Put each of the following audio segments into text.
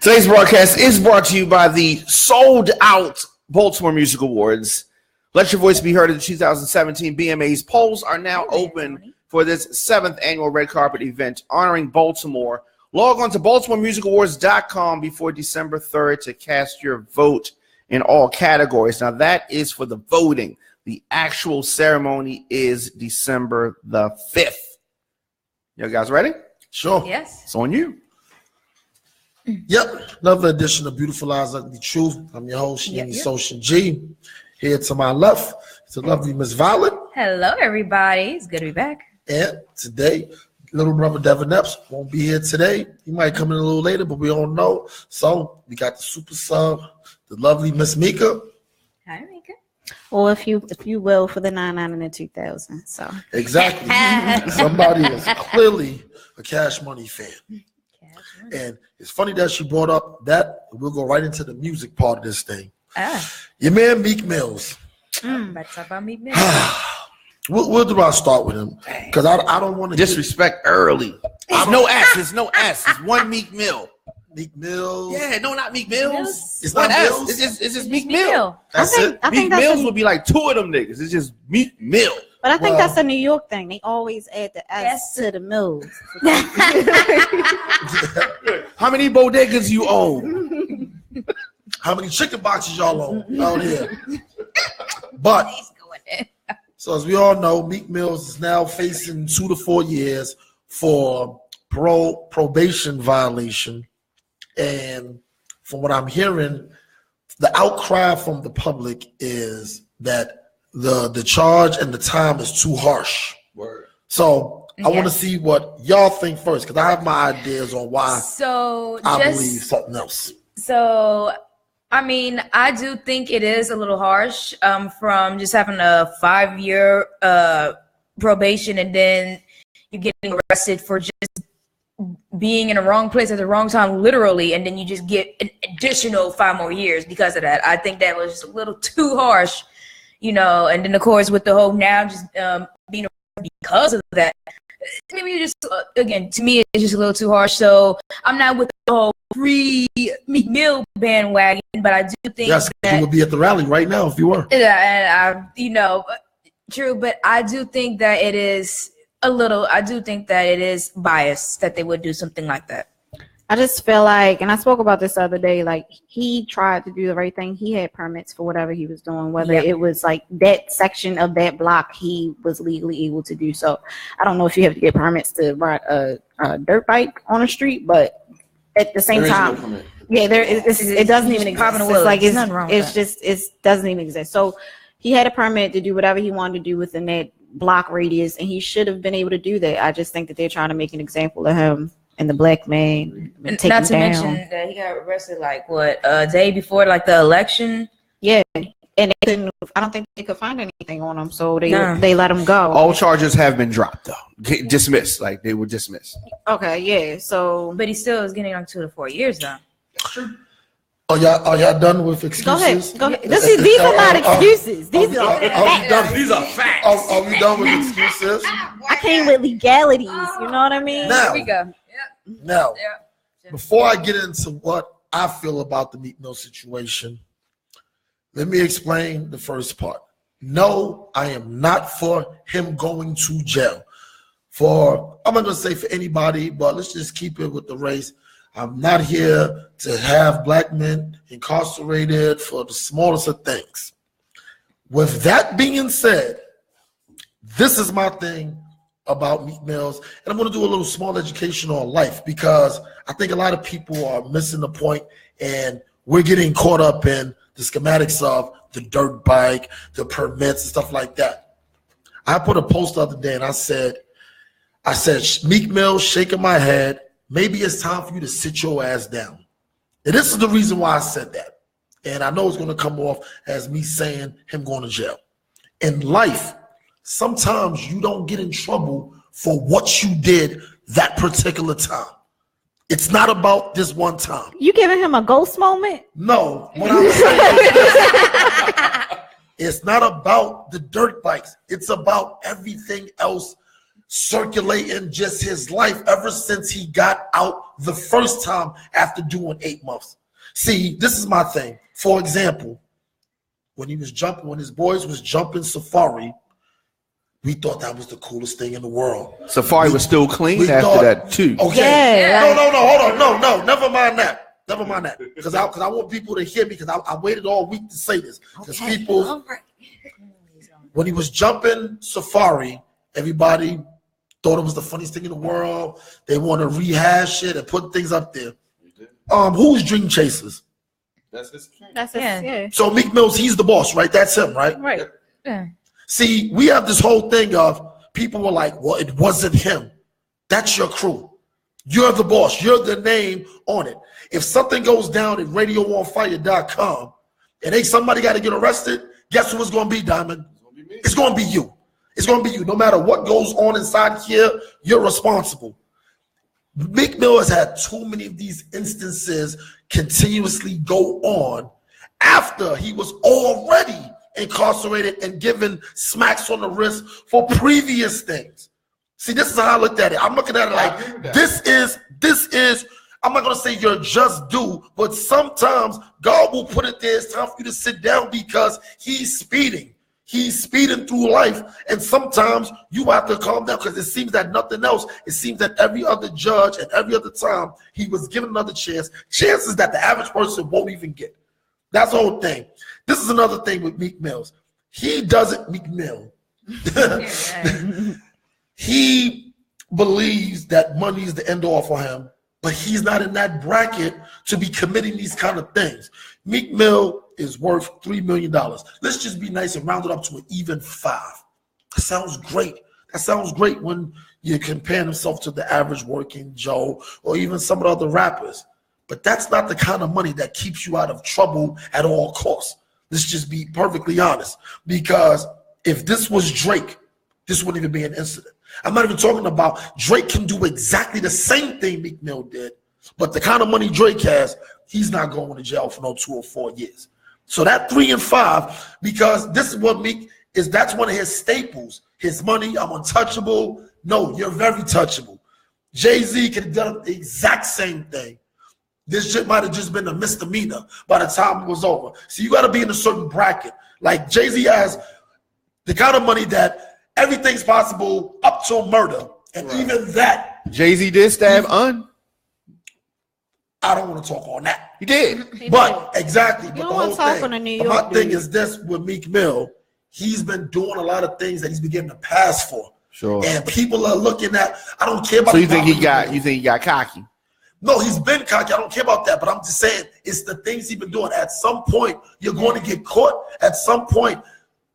Today's broadcast is brought to you by the sold out Baltimore Music Awards. Let your voice be heard at the 2017 BMAs. Polls are now open for this 7th annual red carpet event honoring Baltimore. Log on to BaltimoreMusicAwards.com before December 3rd to cast your vote in all categories. Now, that is for the voting. The actual ceremony is December the 5th. You guys ready? Sure. Yes. It's on you. Yep. Another edition of Beautiful Eyes Ugly Truth. I'm your host, Social G. Here to my left is the lovely Miss Violet. Hello, everybody. It's good to be back. And today, little brother Devin Epps won't be here today. He might come in a little later, but we don't know. So we got the super sub, the lovely Miss Mika. Hi, Mika. Or if you will, for the 99 and the 2000. So exactly. Somebody is clearly a Cash Money fan. And it's funny that she brought up that. We'll go right into the music part of this thing. Your man Meek Mills. Let's talk about Meek Mills. Where do I start with him? Because I don't want to disrespect early. There's no S. There's no S. It's one Meek Mill. Meek Mills. Yeah, no, not Meek Mills. It's not Mills. It's just Meek Mill. That's it. Meek Mills would be like two of them niggas. It's just Meek Mill. But I think that's a New York thing. They always add the S to the Mills. How many bodegas you own? How many chicken boxes y'all own out here? But so as we all know, Meek Mills is now facing 2 to 4 years for probation violation. And from what I'm hearing, the outcry from the public is that the charge and the time is too harsh. Word. So I want to see what y'all think first, because I have my ideas on why I believe something else. So, I mean, I do think it is a little harsh from just having a 5-year probation and then you're getting arrested for just being in the wrong place at the wrong time, literally, and then you just get an additional 5 more years because of that. I think that was just a little too harsh. You know, and then of course with the whole now just being because of that, maybe just again to me it's just a little too harsh. So I'm not with the whole free Meek Mill bandwagon, but I do think that you would be at the rally right now if you were. Yeah, and true, but I do think that it is I do think that it is biased that they would do something like that. I just feel like, and I spoke about this the other day, like he tried to do the right thing. He had permits for whatever he was doing, whether it was like that section of that block he was legally able to do. So I don't know if you have to get permits to ride a dirt bike on a street, but at the same time, it doesn't even exist. It's like it doesn't even exist. So he had a permit to do whatever he wanted to do within that block radius, and he should have been able to do that. I just think that they're trying to make an example of him and the black man. Not to mention that he got arrested like a day before like the election. Yeah, and I don't think they could find anything on him, so they let him go. All charges have been dropped though, dismissed. Like they were dismissed. Okay, yeah. So, but he still is getting like 2 to 4 years though. Are y'all done with excuses? Go ahead. These are not excuses. These are facts. These are facts. Are we done with excuses? I came with legalities. You know what I mean? Now, Here we go. Now, before I get into what I feel about the Meek Mill situation, let me explain the first part. No, I am not for him going to jail. I'm not going to say for anybody, but let's just keep it with the race. I'm not here to have black men incarcerated for the smallest of things. With that being said, this is my thing about Meek Mills, and I'm going to do a little small education on life, because I think a lot of people are missing the point, and we're getting caught up in the schematics of the dirt bike, the permits, and stuff like that. I put a post the other day, and I said, Meek Mills, shaking my head, maybe it's time for you to sit your ass down. And this is the reason why I said that. And I know it's going to come off as me saying him going to jail. In life, sometimes you don't get in trouble for what you did that particular time. It's not about this one time. You giving him a ghost moment? No. What I'm saying is it's not about the dirt bikes. It's about everything else circulating just his life ever since he got out the first time after doing 8 months. See, this is my thing. For example, when his boys was jumping Safari, we thought that was the coolest thing in the world. Safari was still clean after that too. Okay. Yeah. No, hold on. No, never mind that. Because I want people to hear me, because I waited all week to say this. Because people, when he was jumping Safari, everybody thought it was the funniest thing in the world. They want to rehash it and put things up there. Who's Dream Chasers? That's his. Yeah. So Meek Mill's, he's the boss, right? That's him, right? Right. Yeah. See, we have this whole thing of people were like, well, it wasn't him. That's your crew. You're the boss. You're the name on it. If something goes down at radioonfire.com and somebody got to get arrested, guess who it's going to be, Diamond? It's going to be you. It's going to be you. No matter what goes on inside here, you're responsible. Meek Mill has had too many of these instances continuously go on after he was already incarcerated and given smacks on the wrist for previous things. See, this is how I looked at it. I'm looking at it like this is, I'm not going to say you're just due, but sometimes God will put it there. It's time for you to sit down because he's speeding. He's speeding through life. And sometimes you have to calm down because it seems that nothing else. It seems that every other judge and every other time he was given another chance, chances that the average person won't even get. That's the whole thing. This is another thing with Meek Mills. He doesn't, Meek Mill. He believes that money is the end all for him, but he's not in that bracket to be committing these kind of things. Meek Mill is worth $3 million. Let's just be nice and round it up to an even 5. That sounds great. That sounds great when you compare himself to the average working Joe or even some of the other rappers. But that's not the kind of money that keeps you out of trouble at all costs. Let's just be perfectly honest. Because if this was Drake, this wouldn't even be an incident. I'm not even talking about Drake can do exactly the same thing Meek Mill did, but the kind of money Drake has, he's not going to jail for no 2 or 4 years. So that 3 and 5, because this is what Meek is, that's one of his staples. His money, I'm untouchable. No, you're very touchable. Jay-Z could have done the exact same thing. This shit might have just been a misdemeanor by the time it was over. So you got to be in a certain bracket. Like Jay-Z has the kind of money that everything's possible up to murder. And even that. Jay-Z did stab Un. I don't want to talk on that. He did. Exactly. You But don't the want whole to talk thing, on the New but York my thing dude. is this with Meek Mill, he's been doing a lot of things that he's been getting a pass for. Sure. And people are looking at, I don't care about. So you think he got cocky? No, he's been cocky. I don't care about that. But I'm just saying it's the things he's been doing. At some point, you're going to get caught. At some point,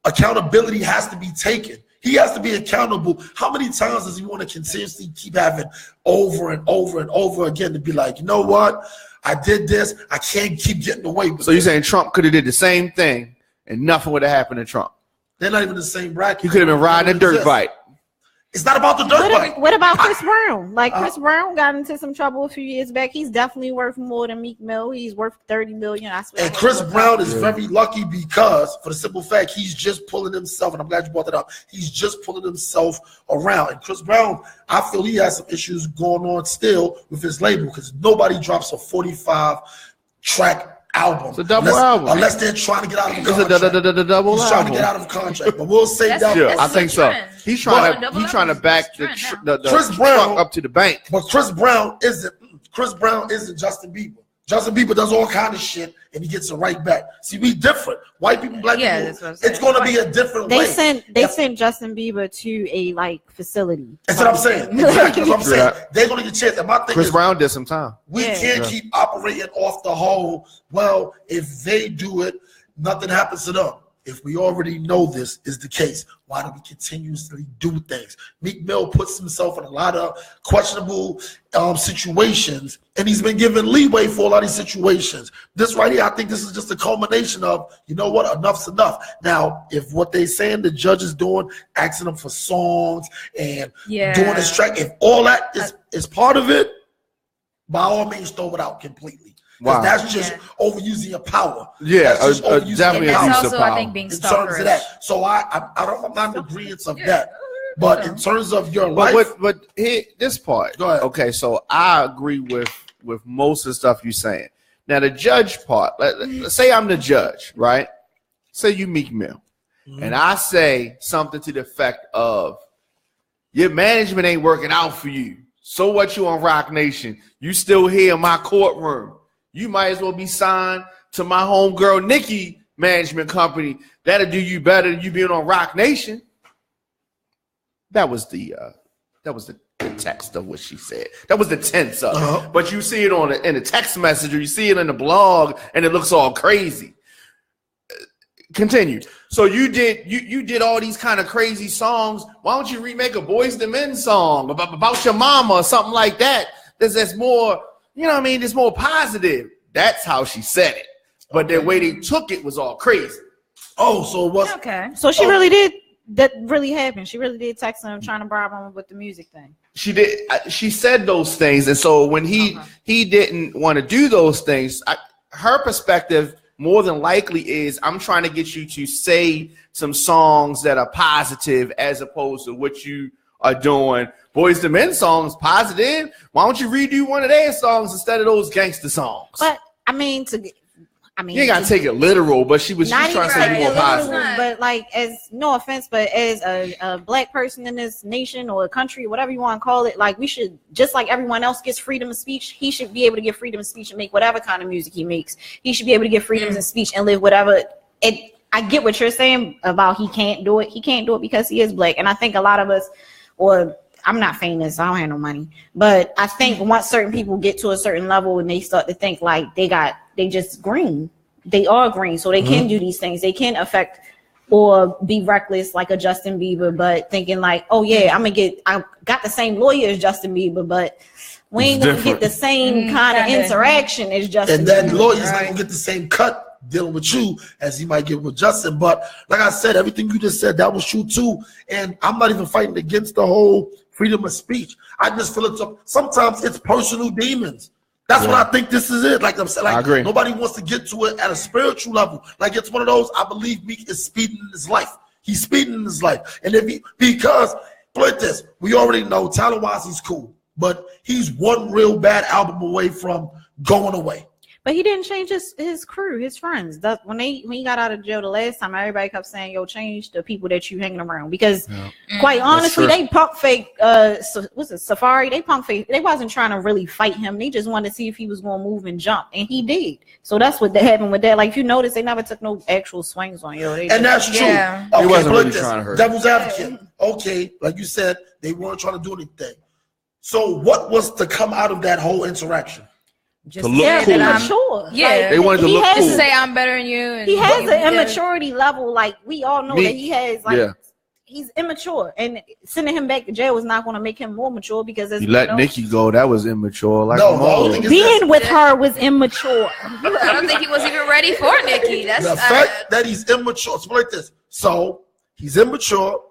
accountability has to be taken. He has to be accountable. How many times does he want to continuously keep having over and over and over again to be like, you know what? I did this. I can't keep getting away with it. So you're saying Trump could have did the same thing and nothing would have happened to Trump? They're not even the same bracket. He could have been riding a dirt bike. It's not about the dirt bike. What about Chris Brown? Like Chris Brown got into some trouble a few years back. He's definitely worth more than Meek Mill. He's worth $30 million. I swear. And Chris Brown is very lucky because, for the simple fact, he's just pulling himself, and I'm glad you brought that up. He's just pulling himself around. And Chris Brown, I feel he has some issues going on still with his label because nobody drops a 45-track album. It's a double album. Unless they're trying to get out of a contract. It's a double He's album. trying to get out of a contract. But we'll say that. Yeah, I think so. He's trying to back the Chris Brown truck up to the bank. But Chris Brown isn't Justin Bieber. Justin Bieber does all kind of shit and he gets it right back. See, we different. White people, black people. That's what I'm saying. It's going to be a different way. They sent Justin Bieber to a facility. That's what I'm saying. Exactly. That's what I'm saying. They're going to get a chance. And my thing Chris is, Brown did some time. we can't keep operating off the whole, well, if they do it, nothing happens to them. If we already know this is the case, why do we continuously do things? Meek Mill puts himself in a lot of questionable situations, and he's been given leeway for a lot of these situations. This right here, I think this is just a culmination of, you know what, enough's enough. Now, if what they saying the judge is doing, asking them for songs and doing this track, if all that is part of it, by all means, throw it out completely. Wow. That's just overusing your power. Yeah, that's just definitely and abuse that's of also, power. I think, being in terms of stalkerish. that. So I'm not in agreement of that. But in terms of your life, but here, this part. Go ahead. Okay, so I agree with most of the stuff you're saying. Now the judge part. Let's say I'm the judge, right? Say you Meek Mill, and I say something to the effect of, "Your management ain't working out for you. So what? You on Rock Nation? You still here in my courtroom? You might as well be signed to my homegirl Nikki management company. That'll do you better than you being on Rock Nation." That was the text of what she said. That was the tense of it. But you see it in the text message, or you see it in the blog, and it looks all crazy. Continue. So you did all these kind of crazy songs. Why don't you remake a Boyz II Men song about your mama or something like that? That's more, you know what I mean? It's more positive. That's how she said it. But the way they took it was all crazy. Oh, so it was okay. So she really did. That really happened. She really did text him trying to bribe him with the music thing. She did. She said those things, and so when he didn't want to do those things, her perspective more than likely is, I'm trying to get you to say some songs that are positive as opposed to what you are doing. Boyz II Men songs positive. Why don't you redo one of their songs instead of those gangster songs? But I mean, you ain't gotta take it literal, but she's trying to say more positive. But like, as no offense, but as a black person in this nation or a country, whatever you want to call it, like we should, just like everyone else gets freedom of speech, he should be able to get freedom of speech and make whatever kind of music he makes. He should be able to get freedom of speech and live whatever. I get what you're saying about he can't do it. He can't do it because he is black, and I think a lot of us, or I'm not famous, I don't have no money, but I think once certain people get to a certain level and they start to think like they just green. They are green, so they can do these things. They can affect or be reckless like a Justin Bieber, but thinking like, oh yeah, I got the same lawyer as Justin Bieber, but we ain't gonna get the same kind of interaction as Justin and that Bieber. lawyer's not gonna get the same cut dealing with you as he might get with Justin. But like I said, everything you just said, that was true too. And I'm not even fighting against the whole freedom of speech. I just feel sometimes it's personal demons. That's what I think this is it. Like I'm saying, like, I agree. Nobody wants to get to it at a spiritual level. Like it's one of those, I believe Meek is speeding in his life. He's speeding in his life. And because, put this, we already know talent-wise he's cool, but he's one real bad album away from going away. But he didn't change his crew, his friends. when he got out of jail the last time, everybody kept saying, "Yo, change the people that you hanging around." Because quite honestly, they pump fake. What's it, Safari? They pump fake. They wasn't trying to really fight him. They just wanted to see if he was going to move and jump, and he did. So that's what happened with that. Like if you notice, they never took no actual swings on you. And that's true. Yeah. Okay, he wasn't really trying to hurt. Devil's advocate. Okay, like you said, they weren't trying to do anything. So what was to come out of that whole interaction? Just to look cool. Immature. Yeah, like, they wanted to look cool. To say I'm better than you. And he has an immaturity level. Like we all know that he has. Like he's immature, and sending him back to jail is not going to make him more mature because you let Nikki go. That was immature. Like being with her was immature. I don't think he was even ready for Nikki. That's the fact that he's immature. It's like this. So he's immature.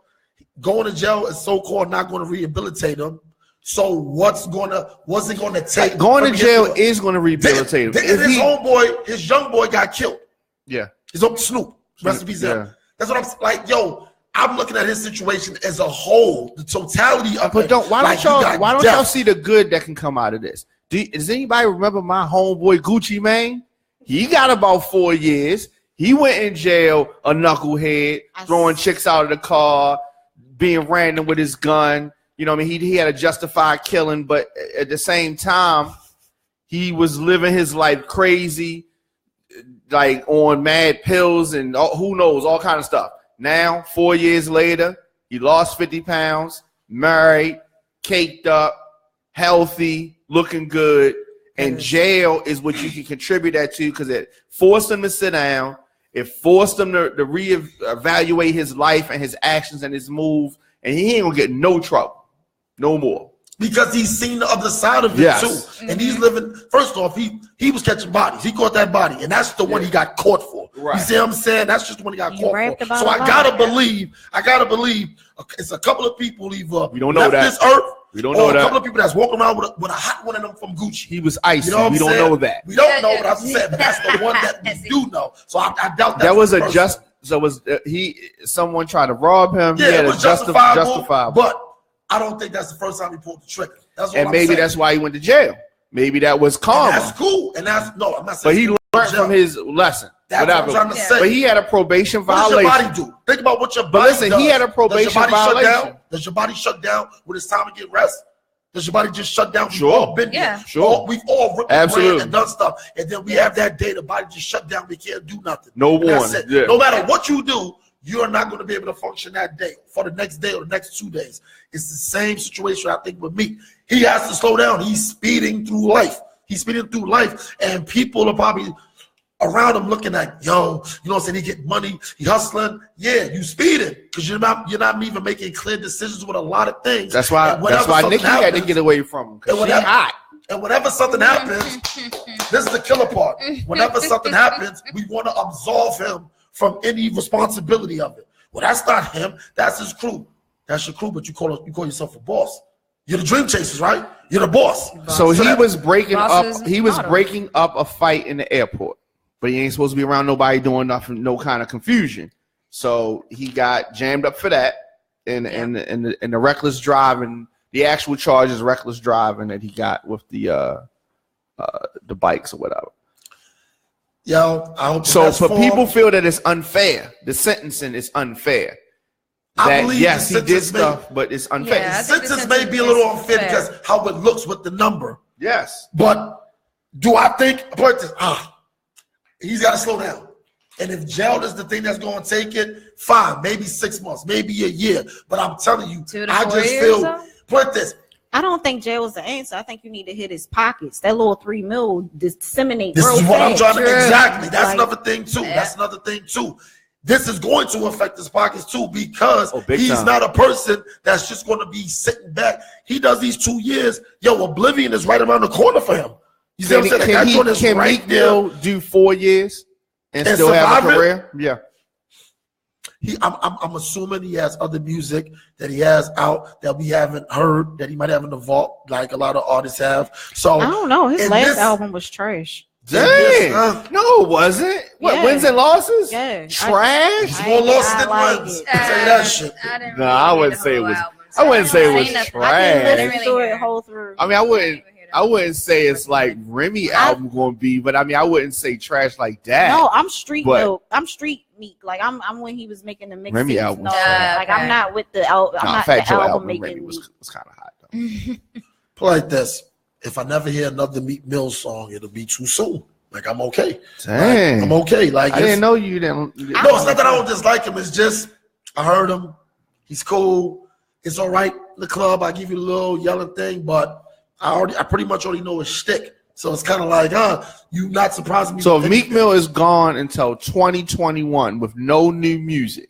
Going to jail is so-called not going to rehabilitate him. So what's it gonna take? Going to jail is going to rehabilitate him. His homeboy, his young boy got killed. Yeah. His own Snoop. Rest in peace. That's what I'm like. Yo, I'm looking at his situation as a whole, the totality of it. But why don't y'all see the good that can come out of this? Does anybody remember my homeboy Gucci Mane? He got about 4 years. He went in jail, a knucklehead, throwing chicks out of the car, being random with his gun. You know what I mean? He had a justified killing, but at the same time, he was living his life crazy, like on mad pills and who knows, all kind of stuff. Now, 4 years later, he lost 50 pounds, married, caked up, healthy, looking good, and jail is what you can contribute that to because it forced him to sit down. It forced him to reevaluate his life and his actions and his moves, and he ain't going to get no trouble. No more. Because he's seen the other side of it too. And he's living, first off, he was catching bodies. He caught that body. And that's the one he got caught for. Right. You see what I'm saying? That's just the one he got caught for. So I gotta believe it's a couple of people either we don't know left that. This earth. We don't know or that. A couple of people that's walking around with a hot one of them from Gucci. He was icy. You know what we I'm don't saying? know that. We don't know what I'm saying, but that's the one that we do know. So I doubt that was was someone tried to rob him? Yeah, it was justifiable. But I don't think that's the first time he pulled the trigger. That's what maybe that's why he went to jail. Maybe that was karma. And that's cool. And I'm not saying. But he learned from his lesson. That's what I'm trying to say. But he had a probation violation. What does your body do? Think about what your body does. But listen, he had a probation violation. Does your body shut down when it's time to get rest? Does your body just shut down? Sure. We've all ripped the brain and done stuff. And then we have that day, the body just shut down. We can't do nothing. No warning. Yeah. No matter what you do, you're not going to be able to function that day for the next day or the next 2 days. It's the same situation, I think, with Meek. He has to slow down. He's speeding through life. And people are probably around him looking at, yo, you know what I'm saying? He get money, he hustling. Yeah, you speeding because you're not even making clear decisions with a lot of things. That's why Nicki had to get away from him because she's hot. And whenever something happens, this is the killer part. Whenever something happens, we want to absolve him from any responsibility of it. Well, that's not him. That's his crew. That's your crew, but you call yourself a boss. You're the dream chasers, right? You're the boss. So he was breaking up. He was breaking up a fight in the airport. But he ain't supposed to be around nobody doing nothing, no kind of confusion. So he got jammed up for that, and the reckless driving. The actual charge is reckless driving that he got with the bikes or whatever. Yo, I hope so. For people feel that it's unfair. The sentencing is unfair. I believe yes, he did stuff, but it's unfair. Yeah, the sentence may be a little unfair because how it looks with the number. Yes, but do I think? He's got to slow down. And if jail is the thing that's going to take it, fine. Maybe 6 months, maybe a year. But I'm telling you, I just feel, put this. I don't think jail is the answer. I think you need to hit his pockets. That little $3 million disseminate. This is what I'm trying to, exactly. That's another thing too. That's another thing too. This is going to affect his pockets too because he's not a person that's just going to be sitting back. He does these 2 years. Yo, oblivion is right around the corner for him. You see what I'm saying? Can Meek Mill do 4 years and still have a career? Yeah. I'm assuming he has other music that he has out that we haven't heard that he might have in the vault, like a lot of artists have. So I don't know. His last album was trash. Dang. No, it wasn't. What, wins and losses? Yeah. Trash? More losses than wins. Say that shit. No, I wouldn't say it was. I wouldn't say it was trash. I mean, I wouldn't say it's like Remy album going to be, but I mean, I wouldn't say trash like that. No, I'm street Meek. Like I'm when he was making the mix. Remy album. No, I'm not with the album. I'm not the album making. Remy was kind of hot though. Play like this. If I never hear another Meek Mill song, it'll be too soon. Like I'm okay. Dang. I'm okay. Like I didn't know you didn't. No, it's not that I don't dislike him. It's just I heard him. He's cool. It's all right. The club, I give you a little yelling thing, but I pretty much already know his shtick. So it's kind of like, you not surprising me. So if Meek Mill is gone until 2021 with no new music,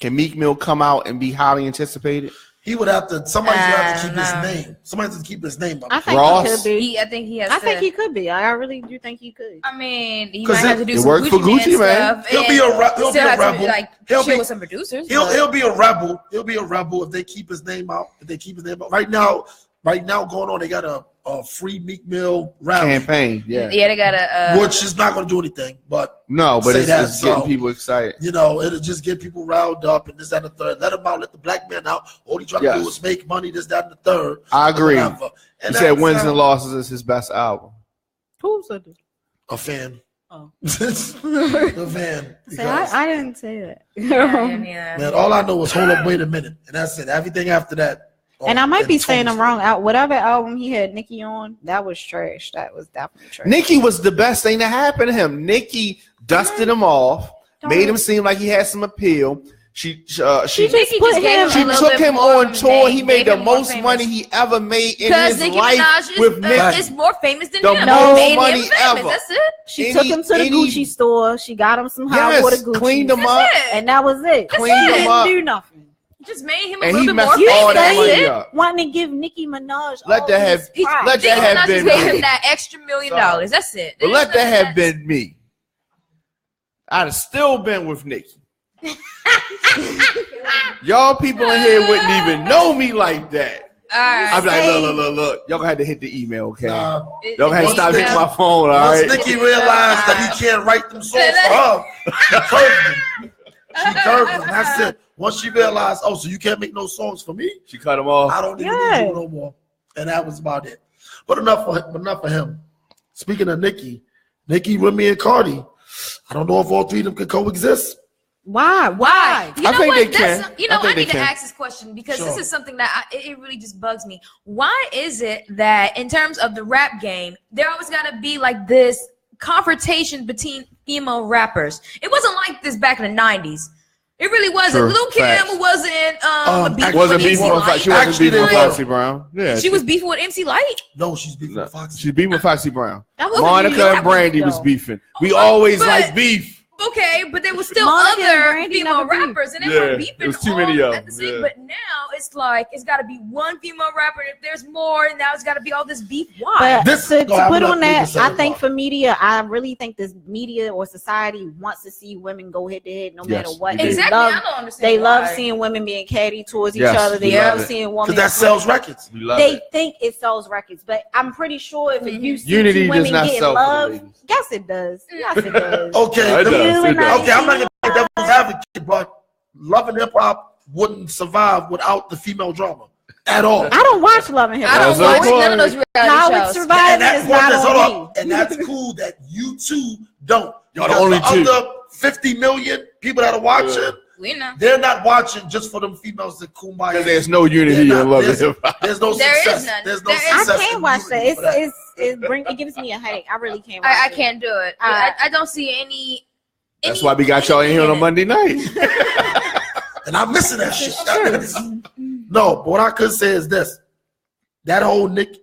can Meek Mill come out and be highly anticipated? He would have to. Somebody's gonna have to keep his name. Somebody has to keep his name. I think Ross? He could be. I think he has. I think he could be. I really do think he could. I mean, he might have to do some Gucci for Gucci man. Stuff. He'll be a rebel. He'll be with some producers. He'll be a rebel. He'll be a rebel if they keep his name out. If they keep his name out. Right now going on, they got a free Meek Mill rally campaign. Yeah, they got a which is not going to do anything. But it's getting people excited. You know, it'll just get people riled up and this, that, and the third. Let him out. Let the black man out. All he trying to do is make money. This, that, and the third. I agree. He said Wins and Losses is his best album. Who said this? A fan. Oh. A fan. I didn't say that. Man, all I know is hold up, wait a minute, and that's it. Everything after that. And I might be saying I'm wrong. Whatever album he had Nicki on, that was trash. That was definitely trash. Nicki was the best thing that happened to him. Nicki dusted him off, made him seem like he had some appeal. She took him on tour. He made the most money he ever made in his life with Nicki. Is more famous than him. The most money ever. That's it. She took him to the Gucci store. She got him some high water Gucci. Cleaned him up, and that was it. Cleaned him up. Didn't do nothing. Just made him a little bit more famous. Wanting to give Nicki Minaj let that have been him that extra $1 million. That's it. But let that have been me. I'd have still been with Nicki. Y'all people in here wouldn't even know me like that. I'm like, look. Y'all gonna have to hit the email, okay? Nah. Y'all gonna have to stop hitting my phone, all Once right? Nikki realized that he can't write them songs for her, she curved him. She curved him. That's it. Once she realized, oh, so you can't make no songs for me? She cut him off. I don't even need you no more. And that was about it. But enough for him. Speaking of Nicki, Remy, and Cardi, I don't know if all three of them could coexist. Why? You know I think what? they can. You know, I need to can. ask this question because this is something that it really just bugs me. Why is it that in terms of the rap game, there always got to be like this confrontation between female rappers? It wasn't like this back in the 90s. It really wasn't. True. Lil' Kim wasn't beefing with MC Light. She wasn't beefing with Foxy Brown. Yeah, she was beefing with MC Light. No, she's beefing with Foxy. She's beefing with Foxy Brown. Monica and Brandy was beefing. We always like beef. Okay, but there was still Monica and other Brandy female never rappers, and they Yeah, were beefing. it was too many all of at the them, same. yeah. But now it's like it's got to be one female rapper, and if there's more, now it's got to be all this beef. Why? But This- to no, I'm put not on that, making I sense think about for media, I really think this media or society wants to see women go head to head no matter what. we do. Exactly. Love, I don't understand. they love why. seeing women being catty towards each Yes, other. They we love love it. seeing Because women. that sells records. We love They it. think it sells records, but I'm pretty sure if you see Unity two does women not getting sell for the love, ladies. yes it does. Yes it does. Okay, It does, it does. okay, I'm not gonna play devil's advocate, but Love and Hip Hop wouldn't survive without the female drama at all. I don't watch Love and Hip I don't Hop. That's watch okay. none of those reality How it shows. survives is not on me. And that's cool that you two don't. Y'all the Because only two. other 50 million people that are watching, We know. they're not watching just for them females that kumbaya. Because there's no unity They're in not- Love and there's- Hip Hop. There's no There is success. none. There's no There is- success. I can't in watch that. unity for that. It gives me a headache. I really can't watch I it. can't do it. I- I don't see any. That's why we got y'all in here on a Monday night. And I'm missing that shit. No, but what I could say is this. That whole Nicki,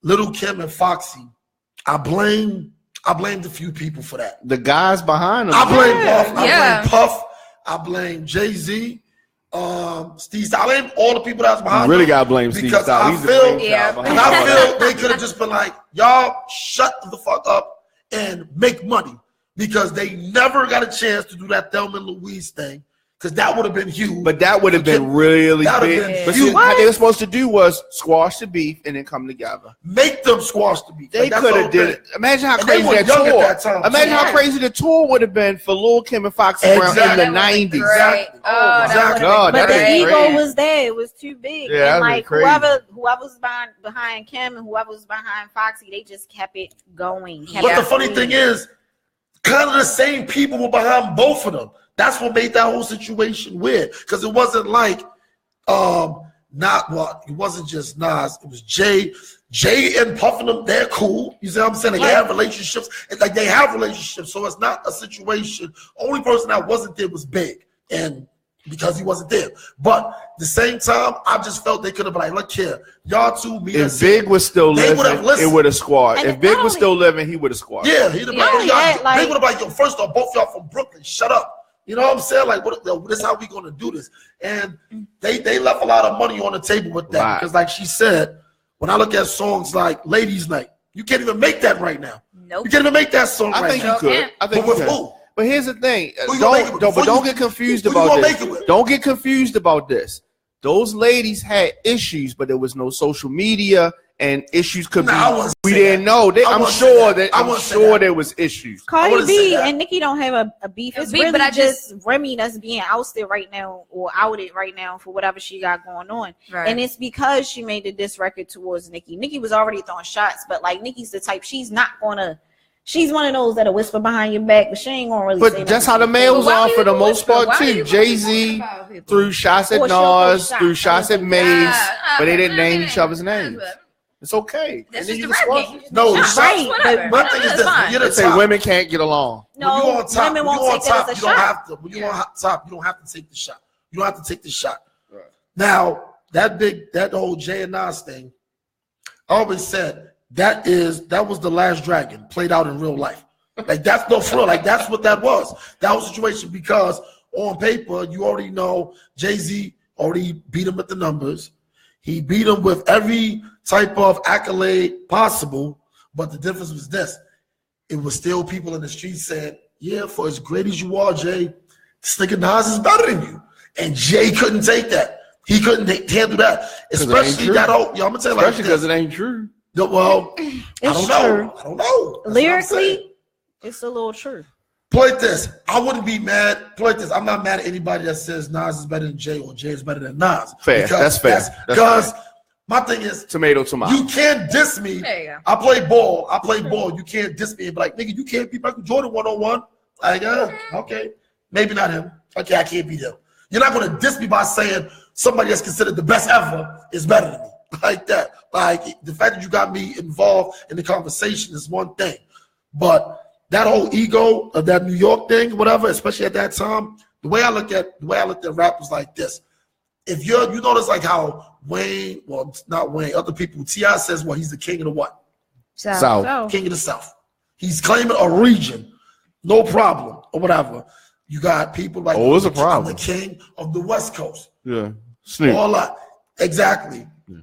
Little Kim and Foxy, I blamed a few people for that. The guys behind them. I blame Puff. Yeah. I blame Puff. I blame Jay-Z. Steve Style. I blame all the people that's behind You really them got to blame Steve because Style. I He's the feel- brainchild Yeah. behind And all I that. feel they could have just been like, y'all shut the fuck up and make money because they never got a chance to do that Thelma and Louise thing because that would have been huge. But that would have been really That would've big. been But huge. see, what they were supposed to do was squash the beef and then come together. Make them squash the beef. They Like, that's could all have did good. it. Imagine how And they crazy were that young at tour. that time. Imagine how Yeah. crazy the tour would have been for Lil' Kim and Foxy Brown in Exactly. the That would've been 90s. great. Exactly. Oh, that Exactly. would've been God, But that the is ego crazy. was there. It was too big. Yeah, and that'd like be crazy. whoever was behind Kim and whoever was behind Foxy, they just kept it going. kept But it the funny moving. thing is, kind of the same people were behind both of them. That's what made that whole situation weird. Because it wasn't like, it wasn't just Nas. It was Jay and Puff and them. They're cool. You see what I'm saying? Like, they have relationships. It's like they have relationships. So it's not a situation. Only person that wasn't there was Big, and because he wasn't there. But at the same time, I just felt they could have been like, look here, y'all two, me and If Big was still They would've living, it listened. would have squashed. And If Big not was only- still living, he would have squashed. Yeah, he'd have been like, Only that, like- they would have been like, yo, first off, both y'all from Brooklyn, shut up. You know what I'm saying? Like, this is how we gonna do this. And they left a lot of money on the table with that. Right. Because like she said, when I look at songs like Ladies Night, you can't even make that right now. Nope. You can't even make that song I right think now. you could. can't. I think But you with could. who? But here's the thing. Who you gonna make it with? But don't Who get confused who you about gonna this. make it with? Don't get confused about this. Those ladies had issues, but there was no social media and issues could Nah, I be. wouldn't We say didn't that. know. I I'm wouldn't say sure that. that. I I'm wouldn't say sure that. there was issues. Cardi wouldn't say B that. and Nicki don't have a beef. It's beef, really but I just Remy that's being ousted right now or outed right now for whatever she got going on. Right. And it's because she made the diss record towards Nicki. Nicki was already throwing shots, but like Nicki's the type, she's one of those that'll whisper behind your back, but she ain't gonna really say But that's how nothing. the males But why are do for the you most whisper? part Why do too. you Jay-Z about people? threw shots at Or she'll throw Nas, shots. threw shots at Mace, Yeah, but they didn't name yeah, each other's yeah. names. It's okay. That's And then just you the can rap squash game. it. No, the Shots, shots- whatever. My thing is That's this: fine. when you're They the say top, women can't get along. No, when you on top, women when won't you on take that top, as a you don't shot. have to. When you on top, you don't have to take the shot. You don't have to take the shot. Right. Now that whole Jay and Nas thing, I always said that was the last dragon played out in real life. Like that's no for real. Like that's what that was. That was the situation because on paper you already know Jay-Z already beat him with the numbers. He beat him with every type of accolade possible. But the difference was this: it was still people in the streets saying, "Yeah, for as great as you are, Jay, this nigga Nas is better than you." And Jay couldn't take that. He couldn't handle that, especially that whole. I'm gonna tell you, especially because it ain't true. Well, It's I don't know. I don't know. That's lyrically, it's a little true. Play this. I wouldn't be mad. Play this. I'm not mad at anybody that says Nas is better than Jay or Jay is better than Nas. Fair. That's fair. Because my thing is, tomato. You can't diss me. There you go. I play ball. You can't diss me and be like, nigga, you can't beat Michael Jordan 1-on-1. Like, okay, maybe not him. Okay, I can't beat him. You're not gonna diss me by saying somebody that's considered the best ever is better than me. Like that. Like the fact that you got me involved in the conversation is one thing, but that whole ego of that New York thing, whatever, especially at that time, the way I looked at rap was like this. If you notice like how Wayne, well, not Wayne, other people, T.I. says, well, he's the king of the what? South. King of the South. He's claiming a region, no problem, or whatever. You got people like, it's a problem. I'm the king of the West Coast. Yeah. Snoop. All that. Exactly. Yeah.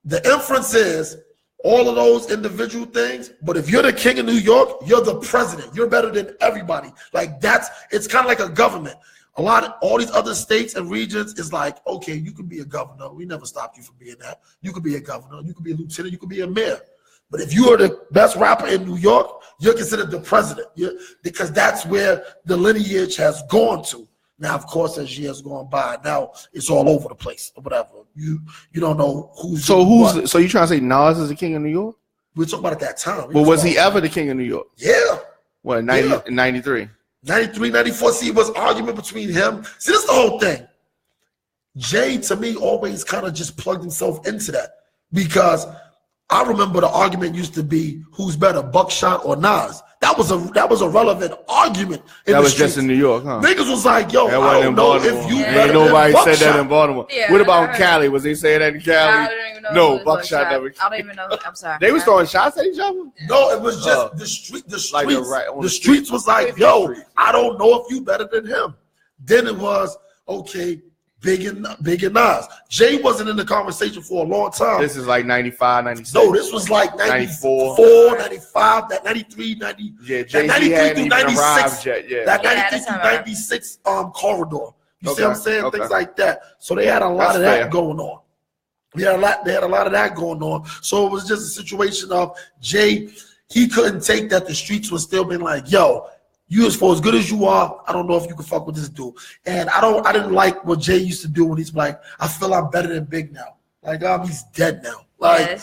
The inference is all of those individual things, but if you're the king of New York, you're the president. You're better than everybody. Like it's kind of like a government. All these other states and regions is like, okay, you can be a governor. We never stopped you from being that. You could be a governor. You could be a lieutenant. You could be a mayor. But if you are the best rapper in New York, you're considered the president. Because that's where the lineage has gone to. Now, of course, as years gone by, now it's all over the place or whatever. You don't know who's. So you trying to say Nas is the king of New York? We're talking about at that time. But was he ever the king of New York? Yeah. What, 93? 93, 94. See, it was argument between him. See, this is the whole thing. Jay, to me, always kind of just plugged himself into that. Because I remember the argument used to be who's better, Buckshot or Nas. That was a relevant argument. That was just in New York, huh? Niggas was like, yo, I don't know if you better Ain't nobody than said that in Buckshot. Baltimore. Yeah, what about Cali? Was they saying that in Cali? I don't even know. No, Buckshot never. I don't even know. I'm sorry. They was throwing shots at each other? No, it was just the streets. Like the streets was like, yo, I don't know if you better than him. Then it was, okay, Big and Nas. Jay wasn't in the conversation for a long time. This is like 95, 96. No, this was like 94, 95, that 93, 90. Yeah, Jay-Z hadn't even arrived yet. Yeah. That 93 to 96 corridor. You see what I'm saying? Okay. Things like that. So they had a lot of that going on. They had a lot of that going on. So it was just a situation of Jay, he couldn't take that the streets was still being like, yo, you as good as you are, I don't know if you can fuck with this dude. And I didn't like what Jay used to do when he's like, I feel I'm better than Big now. Like, he's dead now. Like,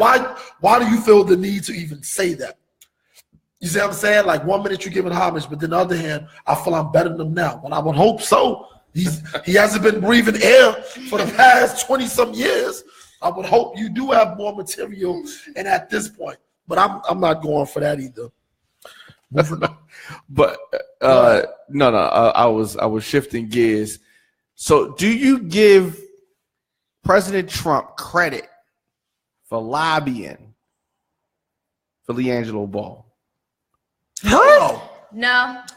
why do you feel the need to even say that? You see what I'm saying? Like 1 minute you're giving homage, but then the other hand, I feel I'm better than him now. Well, I would hope so. He hasn't been breathing air for the past 20-some years. I would hope you do have more material and at this point. But I'm not going for that either. But I was shifting gears. So do you give President Trump credit for lobbying for Liangelo Ball? No.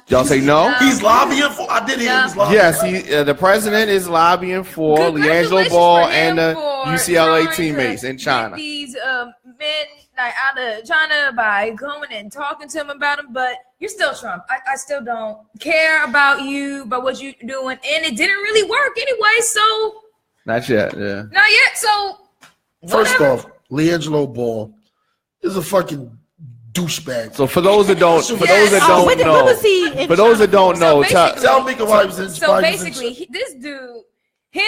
Y'all say no? He's lobbying for. I did hear he was lobbying. Yes, the president is lobbying for Liangelo Ball and the UCLA teammates in China. These men out of China by going and talking to him about him, but you're still Trump. I still don't care about you, about what you're doing, and it didn't really work anyway. So not yet, yeah. Not yet. So first off, Liangelo Ball is a fucking douchebag. So for those that don't know, tell me why he was in. So basically, this dude, him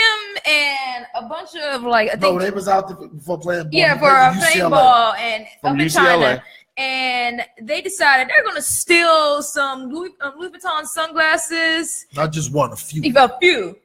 and a bunch of they was out there for playing ball. Yeah, for playing ball and up in China. And they decided they're gonna steal some Louis Vuitton sunglasses. Not just one, a few. A few.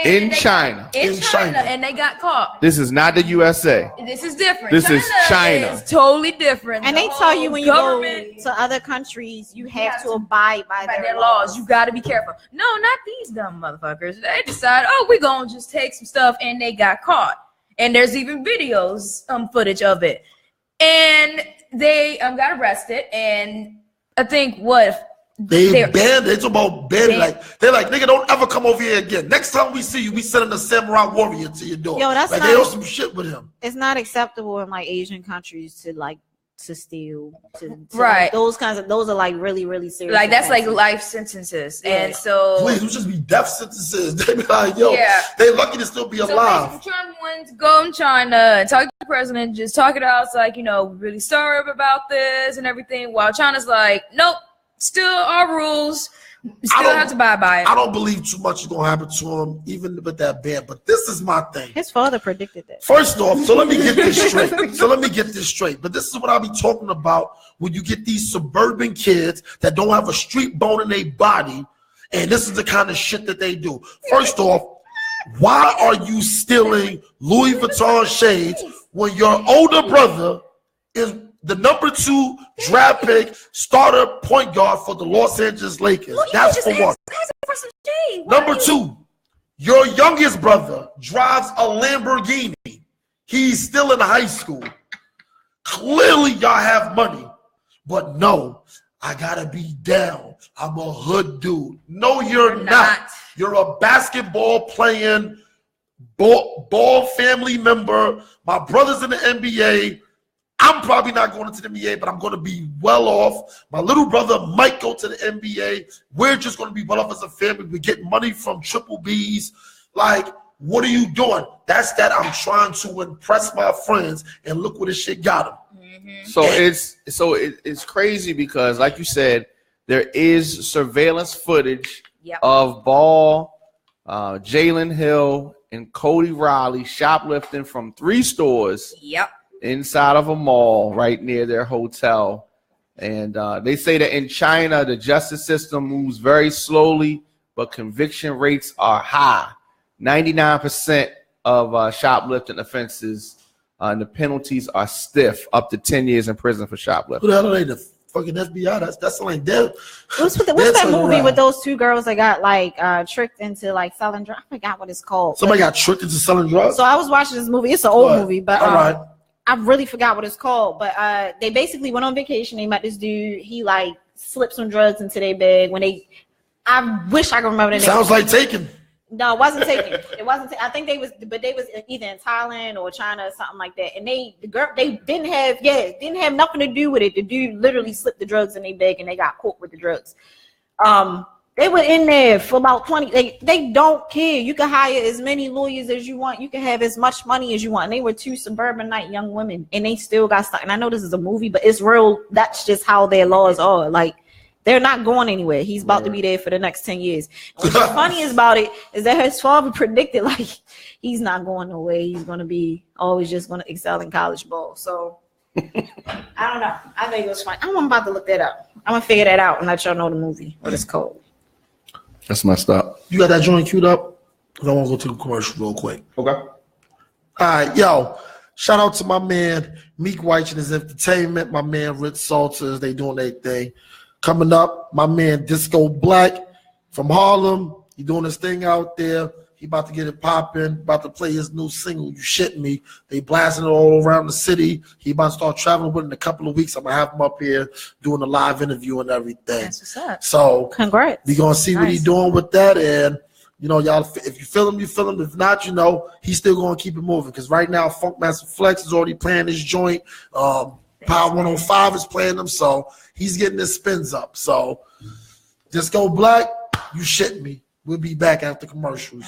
In China, and they got caught. This is not the USA. This is different. This is China. It's totally different. And they tell you when you go to other countries, you have to abide by their laws. You got to be careful. No, not these dumb motherfuckers. They decided, we're gonna just take some stuff, and they got caught. And there's even videos, footage of it. And they got arrested. And I think They banned. They talk about banning. They're like, nigga, don't ever come over here again. Next time we see you, we sending a samurai warrior to your door. Yo, that's they do some shit with him. It's not acceptable in Asian countries to to steal, to right. Those are like really, really serious. Like that's like offenses. life sentences, Yeah. and so Please, it just be death sentences. They be like, yo, they lucky to still be So alive. basically, Trump went to go in China and talk to the president, just talk it out. It's like, really sorry about this and everything. While China's like, nope, still our rules. Still have to abide by it. I don't believe too much is gonna happen to him, even with that ban. But this is my thing. His father predicted that. First off, so let me get this straight. But this is what I'll be talking about when you get these suburban kids that don't have a street bone in their body, and this is the kind of shit that they do. First off, why are you stealing Louis Vuitton shades when your older brother is the number 2 draft pick starter point guard for the Los Angeles Lakers? Well, That's for one. Number 2, your youngest brother drives a Lamborghini. He's still in high school. Clearly, y'all have money. But no, I gotta be down. I'm a hood dude. No, you're not. You're a basketball playing ball family member. My brother's in the NBA. I'm probably not going into the NBA, but I'm going to be well off. My little brother might go to the NBA. We're just going to be well off as a family. We get money from triple B's. Like, what are you doing? That's that I'm trying to impress my friends, and look what this shit got them. Mm-hmm. So it's crazy because, like you said, there is surveillance footage of Ball, Jalen Hill, and Cody Riley shoplifting from 3 stores. Yep. Inside of a mall right near their hotel. And they say that in China, the justice system moves very slowly, but conviction rates are high. 99% of shoplifting offenses, and the penalties are stiff, up to 10 years in prison for shoplifting. Who the hell are they? The fucking FBI? That's like that. What's that movie with those 2 girls that got like tricked into like selling drugs? I forgot what it's called. Somebody got tricked into selling drugs? So I was watching this movie. It's an old movie, but all right. I really forgot what it's called, but they basically went on vacation. They met this dude. He like slipped some drugs into their bag. I wish I could remember the name. Sounds like Taken. No, it wasn't Taken. It wasn't. I think they was either in Thailand or China or something like that. And they didn't have nothing to do with it. The dude literally slipped the drugs in their bag, and they got caught with the drugs. They were in there for about 20. They don't care. You can hire as many lawyers as you want. You can have as much money as you want. And they were 2 suburbanite young women, and they still got stuck. And I know this is a movie, but it's real. That's just how their laws are. Like, they're not going anywhere. He's about to be there for the next 10 years. And what's funny about it is that his father predicted, like, he's not going away. He's going to be always just going to excel in college ball. So, I don't know. I think it was fun. I'm about to look that up. I'm going to figure that out and let y'all know the movie, what it's called. That's messed up. You got that joint queued up? Because I want to go to the commercial real quick. Okay. All right, yo. Shout out to my man, Meek White and his entertainment. My man, Rich Salters. They doing their thing. Coming up, my man, Disco Black from Harlem. He doing his thing out there. He about to get it popping. About to play his new single, You Shitting Me. They blasting it all around the city. He about to start traveling with it in a couple of weeks. I'm going to have him up here doing a live interview and everything. That's what's up. So, congrats. We going to see what he's doing with that. And, y'all, if you feel him, you feel him. If not, he's still going to keep it moving. Because right now, Funkmaster Flex is already playing his joint. Power 105 is playing them. So, he's getting his spins up. So, Disco Black, You Shitting Me. We'll be back after commercials.